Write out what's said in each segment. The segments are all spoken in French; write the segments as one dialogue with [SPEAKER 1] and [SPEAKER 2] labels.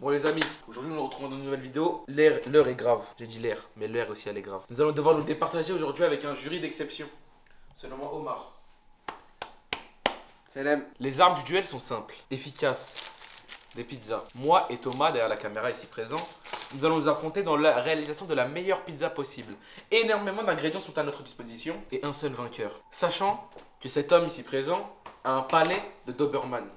[SPEAKER 1] Bon les amis, aujourd'hui nous nous retrouvons dans une nouvelle vidéo. L'heure est grave, j'ai dit l'air, mais l'heure aussi elle est grave. Nous allons devoir nous départager aujourd'hui avec un jury d'exception. Selon moi Omar.
[SPEAKER 2] Salam.
[SPEAKER 1] Les armes du duel sont simples, efficaces. Des pizzas. Moi et Thomas, derrière la caméra ici présent, nous allons nous affronter dans la réalisation de la meilleure pizza possible. Énormément d'ingrédients sont à notre disposition et un seul vainqueur. Sachant que cet homme ici présent a un palais de Doberman.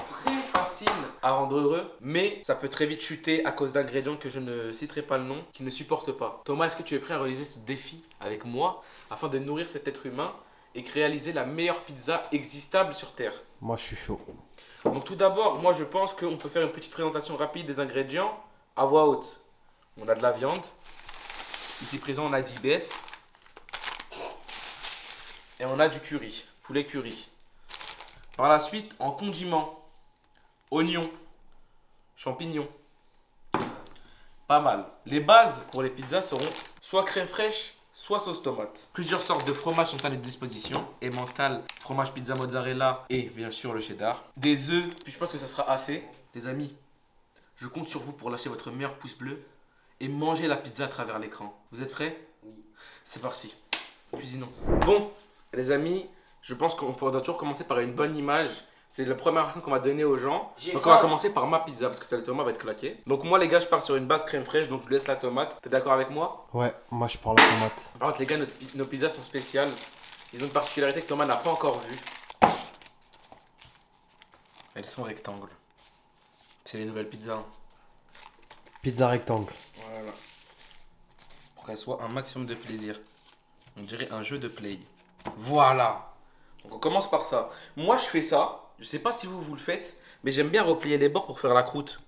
[SPEAKER 1] Très facile à rendre heureux, mais ça peut très vite chuter à cause d'ingrédients que je ne citerai pas le nom, qu'il ne supporte pas. Thomas, est-ce que tu es prêt à réaliser ce défi avec moi afin de nourrir cet être humain et réaliser la meilleure pizza existable sur Terre?
[SPEAKER 3] Moi, je suis chaud.
[SPEAKER 1] Donc tout d'abord, moi je pense qu'on peut faire une petite présentation rapide des ingrédients à voix haute. On a de la viande. Ici présent, on a du bœuf. Et on a du curry, poulet curry. Par la suite, en condiments, oignons, champignons. Pas mal. Les bases pour les pizzas seront soit crème fraîche, soit sauce tomate. Plusieurs sortes de fromages sont à notre disposition. Emmental, fromage pizza mozzarella et bien sûr le cheddar. Des œufs, puis je pense que ça sera assez. Les amis, je compte sur vous pour lâcher votre meilleur pouce bleu et manger la pizza à travers l'écran. Vous êtes prêts?
[SPEAKER 2] Oui.
[SPEAKER 1] C'est parti. Cuisinons. Bon, les amis, je pense qu'on doit toujours commencer par une bonne image. C'est la première façon qu'on va donner aux gens. Donc on va commencer par ma pizza parce que celle de Thomas va être claquée. Donc moi les gars, je pars sur une base crème fraîche, donc je laisse la tomate. T'es d'accord avec moi?
[SPEAKER 3] Ouais, moi, je prends la tomate.
[SPEAKER 1] Par contre les gars, nos pizzas sont spéciales. Ils ont une particularité que Thomas n'a pas encore vue. Elles sont rectangles. C'est les nouvelles pizzas. Hein.
[SPEAKER 3] Pizza rectangle.
[SPEAKER 1] Voilà. Pour qu'elles soient un maximum de plaisir. On dirait un jeu de play. Voilà. Donc on commence par ça. Moi je fais ça. Je sais pas si vous le faites, mais j'aime bien replier les bords pour faire la croûte.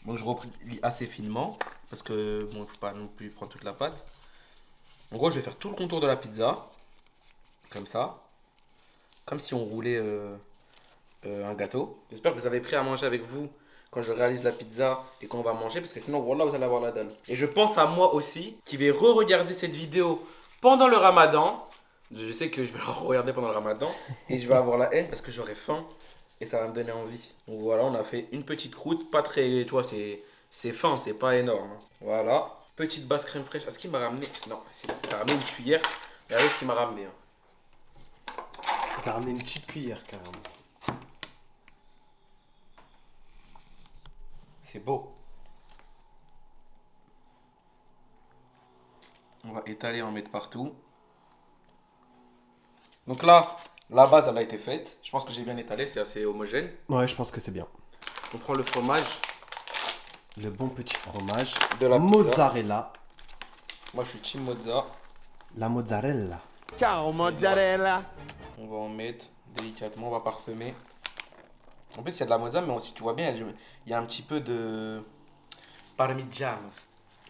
[SPEAKER 1] Donc je replie assez finement parce que bon, il faut pas non plus prendre toute la pâte. En gros, je vais faire tout le contour de la pizza comme ça, comme si on roulait un gâteau. J'espère que vous avez pris à manger avec vous quand je réalise la pizza et qu'on va manger parce que sinon voilà, vous allez avoir la dalle. Et je pense à moi aussi qui vais re-regarder cette vidéo pendant le Ramadan. Je sais que je vais la regarder pendant le Ramadan et je vais avoir la haine parce que j'aurai faim et ça va me donner envie. Donc voilà, on a fait une petite croûte, pas très, tu vois, c'est fin, c'est pas énorme. Hein. Voilà, petite base crème fraîche. Est-ce qu'il m'a ramené? Non, il m'a ramené une cuillère. Regardez ce qu'il m'a ramené. Hein.
[SPEAKER 3] T'as ramené une petite cuillère, carrément.
[SPEAKER 1] C'est beau. On va étaler, en mettre partout. Donc là, la base, elle a été faite. Je pense que j'ai bien étalé, c'est assez homogène.
[SPEAKER 3] Ouais, je pense que c'est bien.
[SPEAKER 1] On prend le fromage.
[SPEAKER 3] Le bon petit fromage.
[SPEAKER 1] De la pizza.
[SPEAKER 3] Mozzarella.
[SPEAKER 1] Moi, je suis team mozza.
[SPEAKER 3] La mozzarella.
[SPEAKER 2] Ciao mozzarella.
[SPEAKER 1] On va en mettre délicatement, on va parsemer. En plus, il y a de la mozza, mais aussi, tu vois bien, il y a un petit peu de parmigiano.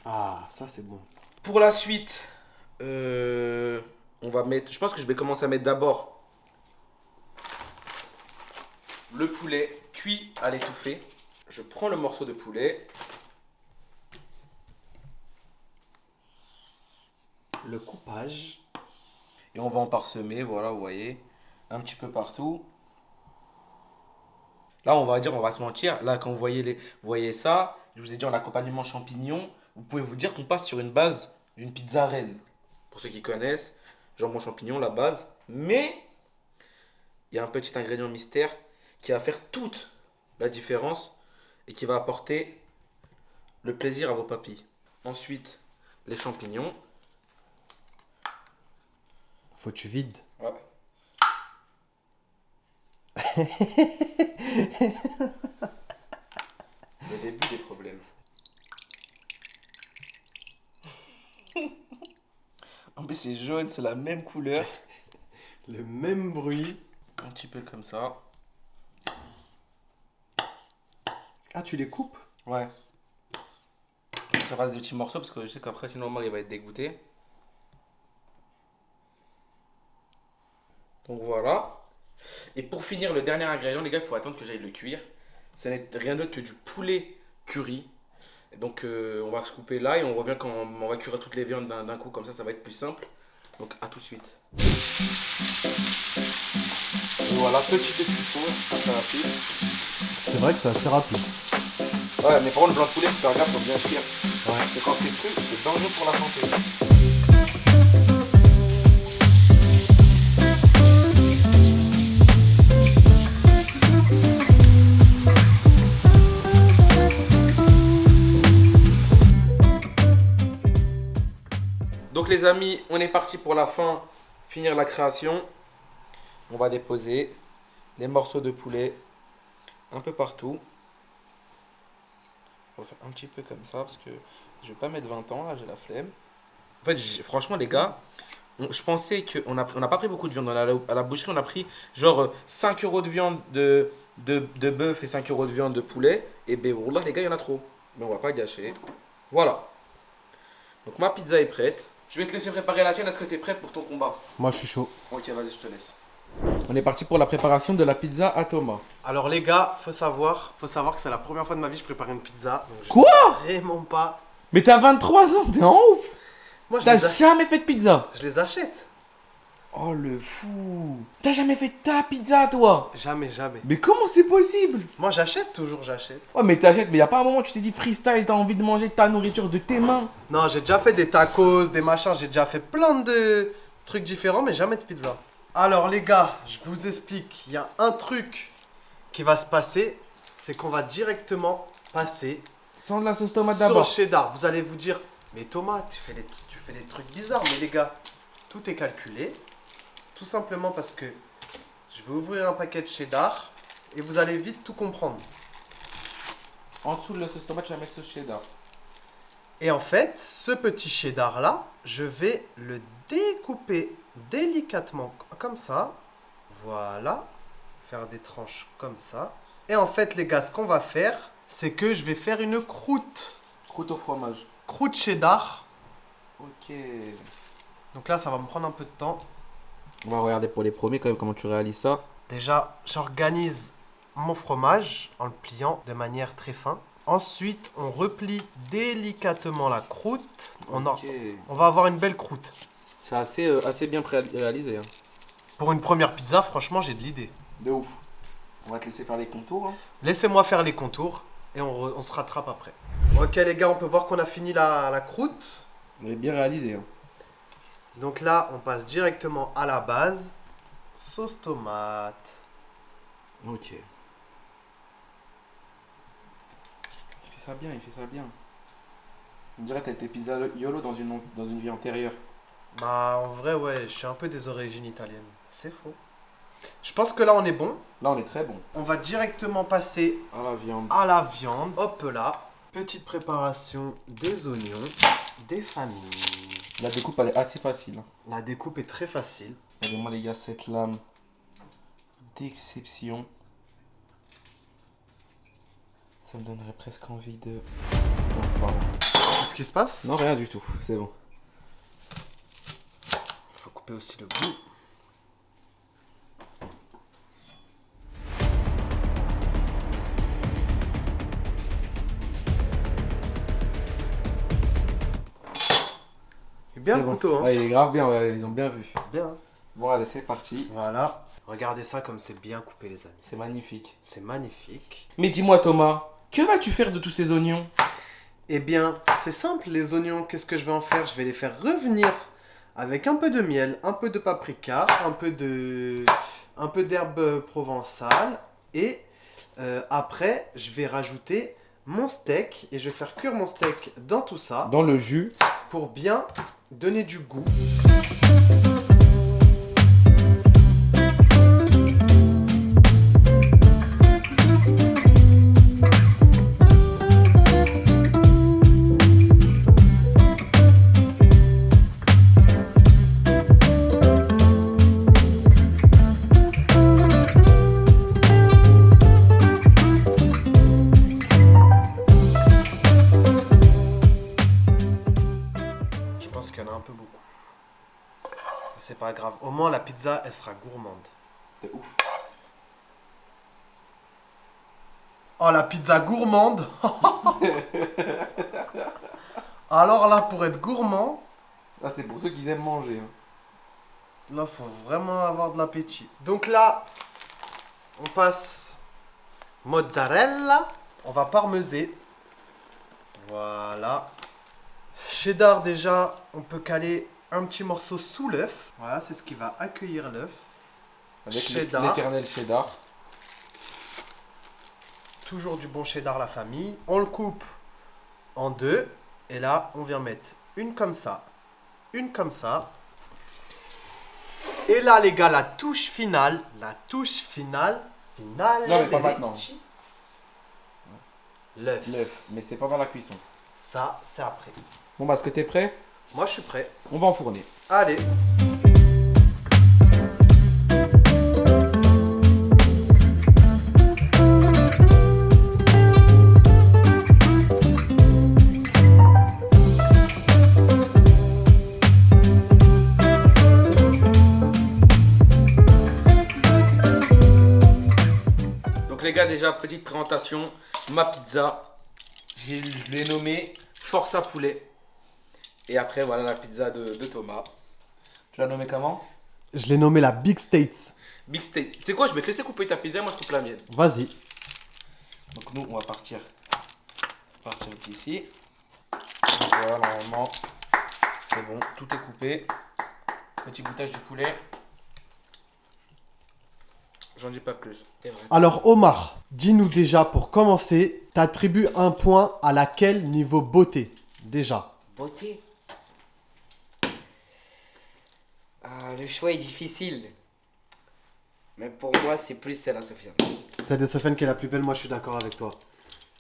[SPEAKER 3] Ah, ça, c'est bon.
[SPEAKER 1] Pour la suite, on va mettre. Je pense que je vais commencer à mettre d'abord le poulet cuit à l'étouffée. Je prends le morceau de poulet.
[SPEAKER 3] Le coupage.
[SPEAKER 1] Et on va en parsemer, voilà, vous voyez, un petit peu partout. Là, on va se mentir. Là, quand vous voyez ça, je vous ai dit en accompagnement champignon, vous pouvez vous dire qu'on passe sur une base d'une pizza reine. Pour ceux qui connaissent, jambon champignon, la base. Mais il y a un petit ingrédient mystère qui va faire toute la différence et qui va apporter le plaisir à vos papilles. Ensuite, les champignons.
[SPEAKER 3] Faut que tu vides.
[SPEAKER 1] Ouais. Le début des problèmes. En plus, c'est jaune, c'est la même couleur.
[SPEAKER 3] Le même bruit.
[SPEAKER 1] Un petit peu comme ça.
[SPEAKER 3] Ah, tu les coupes?
[SPEAKER 1] Ouais. Ça reste des petits morceaux parce que je sais qu'après, sinon, Omar il va être dégoûté. Donc voilà. Et pour finir, le dernier ingrédient, les gars, il faut attendre que j'aille le cuire. Ce n'est rien d'autre que du poulet curry. Et donc on va se couper là et on revient quand on va cuire toutes les viandes d'un coup, comme ça va être plus simple. Donc à tout de suite. Et voilà, petite cuisson, assez rapide.
[SPEAKER 3] C'est vrai que c'est assez rapide.
[SPEAKER 1] Ouais, mais par contre, le blanc de poulet, faut faire gaffe, faut bien cuire.
[SPEAKER 3] Ouais.
[SPEAKER 1] Parce que quand c'est cru, c'est dangereux pour la santé. Donc les amis, on est parti pour la fin, finir la création. On va déposer les morceaux de poulet un peu partout. On va faire un petit peu comme ça parce que je vais pas mettre 20 ans là, j'ai la flemme. En fait, franchement les gars, je pensais qu'on n'a pas pris beaucoup de viande. À la boucherie, on a pris genre 5 euros de viande de bœuf et 5 euros de viande de poulet. Et ben là les gars, il y en a trop. Mais on va pas gâcher. Voilà. Donc ma pizza est prête. Je vais te laisser préparer la tienne. Est-ce que tu es prêt pour ton combat?
[SPEAKER 3] Moi, je suis chaud.
[SPEAKER 1] Ok, vas-y, je te laisse. On est parti pour la préparation de la pizza à Thomas.
[SPEAKER 3] Alors les gars, faut savoir que c'est la première fois de ma vie que je prépare une pizza. Donc je
[SPEAKER 1] Quoi?
[SPEAKER 3] sais vraiment pas.
[SPEAKER 1] Mais t'as 23 ans, t'es en ouf.
[SPEAKER 3] Moi, je
[SPEAKER 1] T'as
[SPEAKER 3] les,
[SPEAKER 1] jamais fait de pizza.
[SPEAKER 3] je les achète.
[SPEAKER 1] Oh le fou. T'as jamais fait ta pizza toi.
[SPEAKER 3] Jamais, jamais.
[SPEAKER 1] Mais comment c'est possible?
[SPEAKER 3] Moi, j'achète toujours, j'achète.
[SPEAKER 1] Oh mais t'achètes, mais y a pas un moment où tu t'es dit freestyle, t'as envie de manger ta nourriture de tes mains.
[SPEAKER 3] Non, j'ai déjà fait des tacos, des machins, j'ai déjà fait plein de trucs différents, mais jamais de pizza. Alors les gars, je vous explique, il y a un truc qui va se passer, c'est qu'on va directement passer
[SPEAKER 1] Sans de la sauce tomate
[SPEAKER 3] sur le
[SPEAKER 1] d'abord.
[SPEAKER 3] cheddar. Vous allez vous dire, mais Thomas, tu fais des trucs bizarres. Mais les gars, tout est calculé. Tout simplement parce que je vais ouvrir un paquet de cheddar et vous allez vite tout comprendre.
[SPEAKER 1] En dessous de la sauce tomate, tu vas mettre ce cheddar.
[SPEAKER 3] Et en fait, ce petit cheddar là, je vais le découper délicatement comme ça. Voilà. Faire des tranches comme ça. Et en fait, les gars, ce qu'on va faire, c'est que je vais faire une croûte.
[SPEAKER 1] Croûte au fromage.
[SPEAKER 3] Croûte cheddar.
[SPEAKER 1] Ok.
[SPEAKER 3] Donc là, ça va me prendre un peu de temps.
[SPEAKER 1] On va regarder pour les premiers quand même comment tu réalises ça.
[SPEAKER 3] Déjà, j'organise mon fromage en le pliant de manière très fin. Ensuite, on replie délicatement la croûte. On va avoir une belle croûte.
[SPEAKER 1] C'est assez bien réalisé. Hein.
[SPEAKER 3] Pour une première pizza, franchement, j'ai de l'idée.
[SPEAKER 1] De ouf. On va te laisser faire les contours. Hein.
[SPEAKER 3] Laissez-moi faire les contours et on se rattrape après. Ok les gars, on peut voir qu'on a fini la croûte.
[SPEAKER 1] On est bien réalisé. Hein.
[SPEAKER 3] Donc là, on passe directement à la base. Sauce tomate.
[SPEAKER 1] Ok. Il fait ça bien, il fait ça bien. On dirait que t'as été pizza YOLO dans une vie antérieure.
[SPEAKER 3] Bah en vrai, ouais, je suis un peu des origines italiennes. C'est faux. Je pense que là, on est bon.
[SPEAKER 1] Là, on est très bon.
[SPEAKER 3] On va directement passer
[SPEAKER 1] À la viande.
[SPEAKER 3] à la viande. Hop là. Petite préparation des oignons, des familles.
[SPEAKER 1] La découpe, elle est assez facile. Hein.
[SPEAKER 3] La découpe est très facile.
[SPEAKER 1] Regardez-moi les gars, cette lame d'exception. Ça me donnerait presque envie de... Non, pardon.
[SPEAKER 3] Qu'est-ce qui se passe?
[SPEAKER 1] Non, rien du tout, c'est bon.
[SPEAKER 3] Il faut couper aussi le bout. Il est bien
[SPEAKER 1] C'est
[SPEAKER 3] le
[SPEAKER 1] bon.
[SPEAKER 3] couteau, hein?
[SPEAKER 1] Ouais, il est grave bien, ouais, ils ont bien vu.
[SPEAKER 3] Bien.
[SPEAKER 1] Bon, allez, c'est parti.
[SPEAKER 3] Voilà. Regardez ça comme c'est bien coupé, les amis.
[SPEAKER 1] C'est magnifique.
[SPEAKER 3] C'est magnifique.
[SPEAKER 1] Mais dis-moi Thomas, que vas-tu faire de tous ces oignons?
[SPEAKER 3] Eh bien, c'est simple, les oignons, qu'est-ce que je vais en faire? Je vais les faire revenir avec un peu de miel, un peu de paprika, un peu d'herbe provençale. Et après, je vais rajouter mon steak et je vais faire cuire mon steak dans tout ça
[SPEAKER 1] Dans le jus.
[SPEAKER 3] pour bien donner du goût. Je pense qu'il y en a un peu beaucoup. C'est pas grave. Au moins, la pizza, elle sera gourmande.
[SPEAKER 1] De ouf.
[SPEAKER 3] Oh, la pizza gourmande. Alors là, pour être gourmand,
[SPEAKER 1] Ah, c'est pour ceux qui aiment manger. Hein.
[SPEAKER 3] là, faut vraiment avoir de l'appétit. Donc là, on passe mozzarella. On va parmeser. Voilà. Cheddar déjà, on peut caler un petit morceau sous l'œuf. Voilà, c'est ce qui va accueillir l'œuf.
[SPEAKER 1] Avec
[SPEAKER 3] Cheddar.
[SPEAKER 1] l'éternel cheddar.
[SPEAKER 3] Toujours du bon cheddar la famille. On le coupe en deux. Et là, on vient mettre une comme ça. Une comme ça. Et là, les gars, la touche finale. La touche finale. Finale.
[SPEAKER 1] Non, mais pas maintenant.
[SPEAKER 3] L'œuf.
[SPEAKER 1] L'œuf, mais c'est pas dans la cuisson.
[SPEAKER 3] Ça, c'est après.
[SPEAKER 1] Bon, bah, est-ce que t'es prêt?
[SPEAKER 3] Moi, je suis prêt.
[SPEAKER 1] On va enfourner.
[SPEAKER 3] Allez.
[SPEAKER 1] Donc les gars, déjà, petite présentation. Ma pizza, je l'ai nommée Força Poulet. Et après, voilà la pizza de Thomas. Tu l'as nommée comment?
[SPEAKER 3] Je l'ai nommé la Big States.
[SPEAKER 1] Big Steak. C'est quoi? Je vais te laisser couper ta pizza et moi je coupe la mienne.
[SPEAKER 3] Vas-y.
[SPEAKER 1] Donc nous, on va partir d'ici. Voilà, normalement, c'est bon, tout est coupé. Petit goûtage du poulet. J'en dis pas plus. C'est vrai.
[SPEAKER 3] Alors, Omar, dis-nous déjà, pour commencer, t'attribues un point à laquelle niveau beauté? Déjà.
[SPEAKER 2] Beauté. Ah, le choix est difficile. Mais pour moi, c'est plus celle à Sofiane.
[SPEAKER 3] Celle de Sofiane qui est la plus belle, moi je suis d'accord avec toi.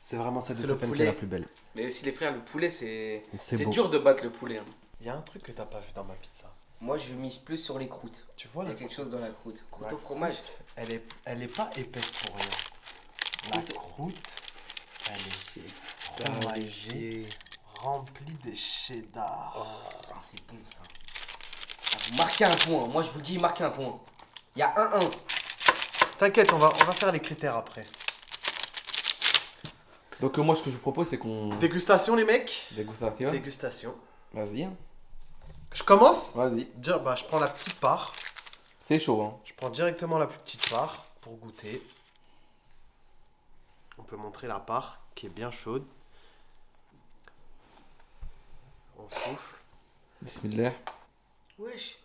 [SPEAKER 3] C'est vraiment celle de
[SPEAKER 1] C'est le
[SPEAKER 3] Sofiane qui
[SPEAKER 1] poulet.
[SPEAKER 3] est la plus belle.
[SPEAKER 1] Mais aussi les frères, le poulet, c'est
[SPEAKER 3] C'est beau.
[SPEAKER 1] dur de battre le poulet. Hein.
[SPEAKER 3] Il y a un truc que t'as pas vu dans ma pizza.
[SPEAKER 2] Moi, je mise plus sur les croûtes.
[SPEAKER 3] Tu vois
[SPEAKER 2] Il y
[SPEAKER 3] la
[SPEAKER 2] a quelque chose dans la croûte. Croûte
[SPEAKER 3] la
[SPEAKER 2] au fromage.
[SPEAKER 3] croûte, elle est pas épaisse pour rien. La croûte, elle est fromagée, remplie de cheddar.
[SPEAKER 2] Ah, c'est bon ça. Ah, vous marquez un point. Moi, je vous dis, marquez un point. Il y a 1-1.
[SPEAKER 3] T'inquiète, on va faire les critères après.
[SPEAKER 1] Donc moi, ce que je vous propose, c'est qu'on
[SPEAKER 3] Dégustation, les mecs.
[SPEAKER 1] dégustation.
[SPEAKER 3] Dégustation.
[SPEAKER 1] Vas-y.
[SPEAKER 3] Je commence.
[SPEAKER 1] Vas-y.
[SPEAKER 3] Bah, je prends la petite part.
[SPEAKER 1] C'est chaud, hein.
[SPEAKER 3] Je prends directement la plus petite part pour goûter. On peut montrer la part qui est bien chaude. On souffle.
[SPEAKER 1] Bismillah.
[SPEAKER 2] Wesh.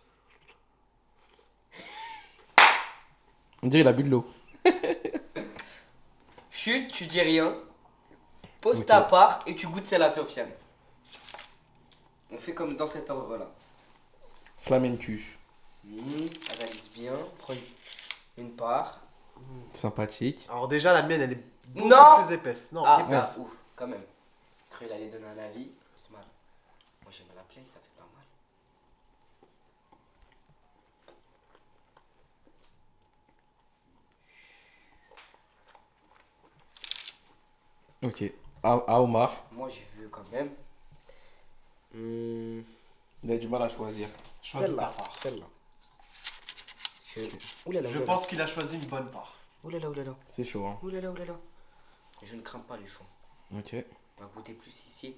[SPEAKER 1] On dirait il a bu de l'eau.
[SPEAKER 2] Chut, tu dis rien. Pose
[SPEAKER 1] Ok.
[SPEAKER 2] ta part et tu goûtes celle à Sofiane. On fait comme dans cet ordre-là.
[SPEAKER 1] Flamencuche.
[SPEAKER 2] Analyse bien. Prends une part.
[SPEAKER 1] Sympathique.
[SPEAKER 3] Alors déjà, la mienne, elle est beaucoup
[SPEAKER 2] Non.
[SPEAKER 3] plus épaisse. Non,
[SPEAKER 2] Ah,
[SPEAKER 3] épaisse.
[SPEAKER 2] ouf, quand même. Cru il allait donner un avis. C'est mal. Moi, j'aime la play, ça fait pas mal.
[SPEAKER 1] Ok. À Omar.
[SPEAKER 2] Moi, j'ai vu quand même.
[SPEAKER 1] Il a du mal à choisir.
[SPEAKER 3] Choisis
[SPEAKER 2] Celle-là.
[SPEAKER 3] ta part.
[SPEAKER 2] Celle-là. Oulala,
[SPEAKER 3] Je pense qu'il a choisi une bonne part.
[SPEAKER 2] Oulala, oulala.
[SPEAKER 1] C'est chaud, hein.
[SPEAKER 2] Oulala, oulala. Je ne crains pas les choux.
[SPEAKER 1] Ok.
[SPEAKER 2] On va goûter plus ici.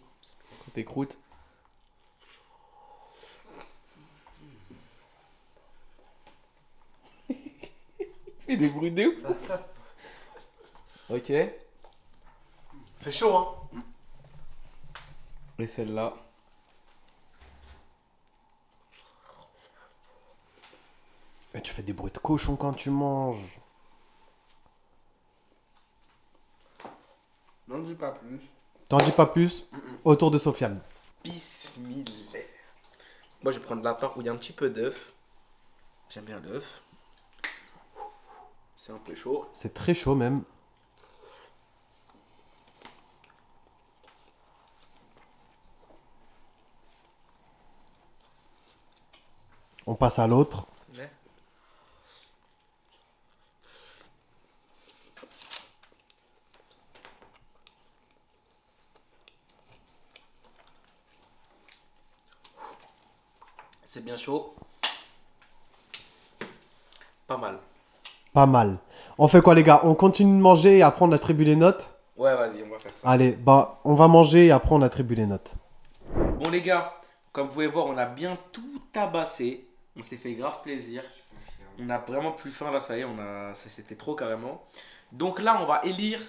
[SPEAKER 1] Côté croûte. Il fait des bruits de ouf. Ok.
[SPEAKER 3] C'est chaud, hein.
[SPEAKER 1] Et celle-là.
[SPEAKER 3] Mais tu fais des bruits de cochon quand tu manges.
[SPEAKER 2] N'en dis pas plus.
[SPEAKER 3] T'en dis pas plus. Autour de Sofiane.
[SPEAKER 1] Bismillah. Moi, je vais prendre la part où il y a un petit peu d'œuf. J'aime bien l'œuf. C'est un peu chaud.
[SPEAKER 3] C'est très chaud même. On passe à l'autre.
[SPEAKER 1] Mais... C'est bien chaud. Pas mal.
[SPEAKER 3] Pas mal. On fait quoi les gars? On continue de manger et après on attribue les notes?
[SPEAKER 1] Ouais, vas-y, on va faire ça.
[SPEAKER 3] Allez, bah on va manger et après on attribue les notes.
[SPEAKER 1] Bon les gars, comme vous pouvez voir, on a bien tout tabassé. On s'est fait grave plaisir. On a vraiment plus faim là, ça y est, c'était trop carrément. Donc là, on va élire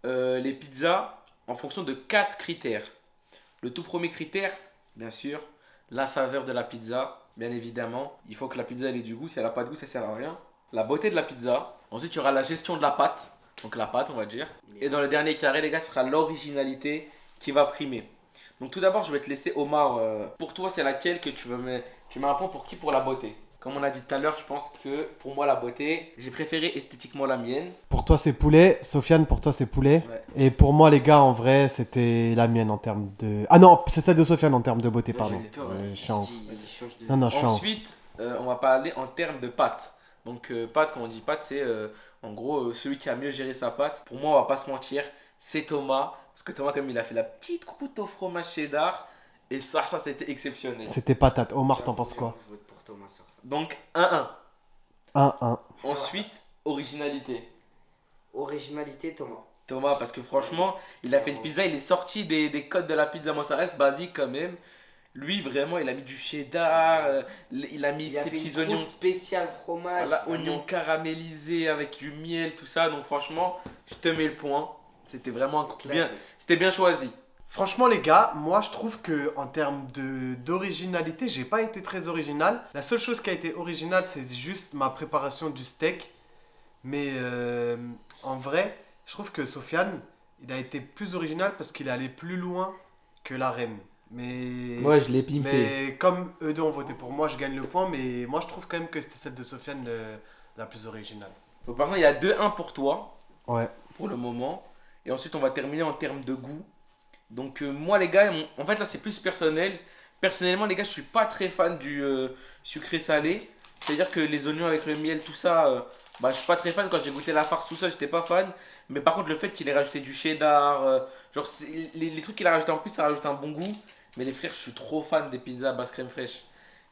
[SPEAKER 1] les pizzas en fonction de 4 critères. Le tout premier critère, bien sûr, la saveur de la pizza. Bien évidemment, il faut que la pizza ait du goût. Si elle n'a pas de goût, ça sert à rien. La beauté de la pizza. Ensuite, il y aura la gestion de la pâte. Donc la pâte, on va dire. Et dans le dernier carré, les gars, ce sera l'originalité qui va primer. Donc tout d'abord, je vais te laisser Omar. Pour toi, c'est laquelle que tu veux mettre? Tu mets un point pour qui? Pour la beauté. Comme on a dit tout à l'heure, je pense que pour moi, la beauté, j'ai préféré esthétiquement la mienne.
[SPEAKER 3] Pour toi, c'est poulet. Sofiane, pour toi, c'est poulet.
[SPEAKER 1] Ouais.
[SPEAKER 3] Et pour moi, les gars, en vrai, c'était la mienne en termes de. Ah non, c'est celle de Sofiane en termes de beauté, pardon. Je suis en- Non, non, je suis en-
[SPEAKER 1] Ensuite, on va parler en termes de pâte. Donc, pâte, quand on dit pâte, c'est en gros celui qui a mieux géré sa pâte. Pour moi, on va pas se mentir, c'est Thomas. Parce que Thomas, comme il a fait la petite croûte au fromage cheddar. Et ça c'était exceptionnel.
[SPEAKER 3] C'était patate. Omar, t'en penses quoi?
[SPEAKER 2] Je vote pour Thomas sur ça.
[SPEAKER 1] Donc, 1-1.
[SPEAKER 3] 1-1.
[SPEAKER 1] Ensuite, originalité.
[SPEAKER 2] Originalité, Thomas.
[SPEAKER 1] Thomas, parce que franchement, il a fait une pizza, il est sorti des codes de la pizza mozzarella, basique quand même. Lui, vraiment, il a mis du cheddar, il a mis
[SPEAKER 2] Il a
[SPEAKER 1] ses
[SPEAKER 2] fait
[SPEAKER 1] petits
[SPEAKER 2] une
[SPEAKER 1] oignons,
[SPEAKER 2] croûte spéciale fromage.
[SPEAKER 1] voilà,
[SPEAKER 2] vraiment.
[SPEAKER 1] oignons caramélisés avec du miel, tout ça. Donc franchement, je te mets le point. C'était vraiment bien, c'était bien choisi.
[SPEAKER 3] Franchement, les gars, moi, je trouve que en termes d'originalité, j'ai pas été très original. La seule chose qui a été originale, c'est juste ma préparation du steak. Mais en vrai, je trouve que Sofiane, il a été plus original parce qu'il est allé plus loin que la reine.
[SPEAKER 1] Je l'ai pimpé.
[SPEAKER 3] Mais comme eux deux ont voté pour moi, je gagne le point. Mais moi, je trouve quand même que c'était celle de Sofiane la plus originale.
[SPEAKER 1] Donc, par contre, il y a 2-1 pour toi,
[SPEAKER 3] Ouais.
[SPEAKER 1] pour le moment. Et ensuite, on va terminer en termes de goût. Donc, moi, les gars, en fait, là, c'est plus personnel. Personnellement, les gars, je suis pas très fan du sucré-salé. C'est-à-dire que les oignons avec le miel, tout ça, je suis pas très fan. Quand j'ai goûté la farce, tout ça, j'étais pas fan. Mais par contre, le fait qu'il ait rajouté du cheddar, genre, les trucs qu'il a rajouté en plus, ça rajoute un bon goût. Mais les frères, je suis trop fan des pizzas basse crème fraîche.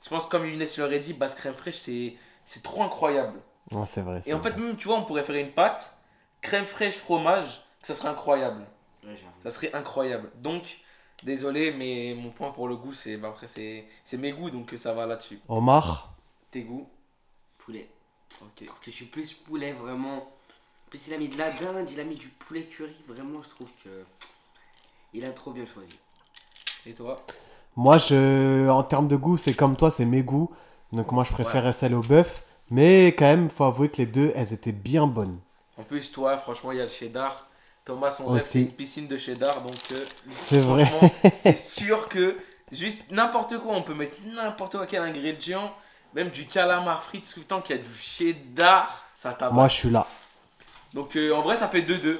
[SPEAKER 1] Je pense, comme Younes l'aurait dit, basse crème fraîche, c'est trop incroyable.
[SPEAKER 3] Ouais, c'est vrai.
[SPEAKER 1] Et en fait, même, tu vois, on pourrait faire une pâte, crème fraîche, fromage, ça serait incroyable.
[SPEAKER 2] Ouais, j'avoue.
[SPEAKER 1] Ça serait incroyable. Donc, désolé, mais mon point pour le goût, après, c'est mes goûts, donc ça va là-dessus.
[SPEAKER 3] Omar.
[SPEAKER 1] Tes goûts?
[SPEAKER 2] Poulet.
[SPEAKER 1] Ok.
[SPEAKER 2] Parce que je suis plus poulet, vraiment. En plus, il a mis de la dinde, il a mis du poulet curry. Vraiment, je trouve que. Il a trop bien choisi.
[SPEAKER 1] Et toi?
[SPEAKER 3] Moi, en termes de goût, c'est comme toi, c'est mes goûts. Donc moi, je préférais celle au bœuf. Mais quand même, faut avouer que les deux, elles étaient bien bonnes.
[SPEAKER 1] En plus, toi, franchement, il y a le cheddar. Thomas, son rêve,
[SPEAKER 3] Aussi.
[SPEAKER 1] c'est une piscine de cheddar. Donc,
[SPEAKER 3] C'est vrai.
[SPEAKER 1] franchement, c'est sûr que juste n'importe quoi, on peut mettre n'importe quel ingrédient. Même du calamar frit, tout le temps qu'il y a du cheddar, ça tabasse.
[SPEAKER 3] Moi, je suis là.
[SPEAKER 1] Donc, en vrai, ça fait 2-2.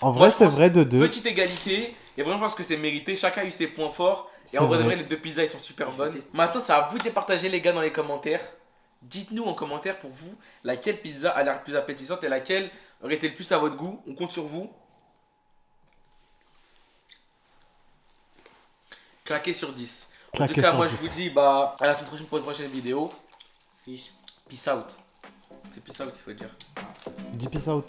[SPEAKER 3] En
[SPEAKER 1] Moi,
[SPEAKER 3] vrai,
[SPEAKER 1] je
[SPEAKER 3] c'est
[SPEAKER 1] pense
[SPEAKER 3] vrai de deux.
[SPEAKER 1] Petite égalité. Et vraiment, je pense que c'est mérité. Chacun a eu ses points forts. Et
[SPEAKER 3] C'est
[SPEAKER 1] en vrai, de
[SPEAKER 3] vrai.
[SPEAKER 1] vrai, les deux pizzas, ils sont super
[SPEAKER 2] Je
[SPEAKER 1] bonnes.
[SPEAKER 2] teste.
[SPEAKER 1] Maintenant, c'est à vous de les partager, les gars, dans les commentaires. Dites-nous en commentaire pour vous laquelle pizza a l'air plus appétissante et laquelle aurait été le plus à votre goût. On compte sur vous. Claquez sur 10. En
[SPEAKER 3] Claquez
[SPEAKER 1] tout cas,
[SPEAKER 3] sur
[SPEAKER 1] moi
[SPEAKER 3] 10.
[SPEAKER 1] je vous dis à la semaine prochaine pour une prochaine vidéo.
[SPEAKER 2] Fiche.
[SPEAKER 1] Peace out. C'est peace out qu'il faut dire.
[SPEAKER 3] Dis peace out.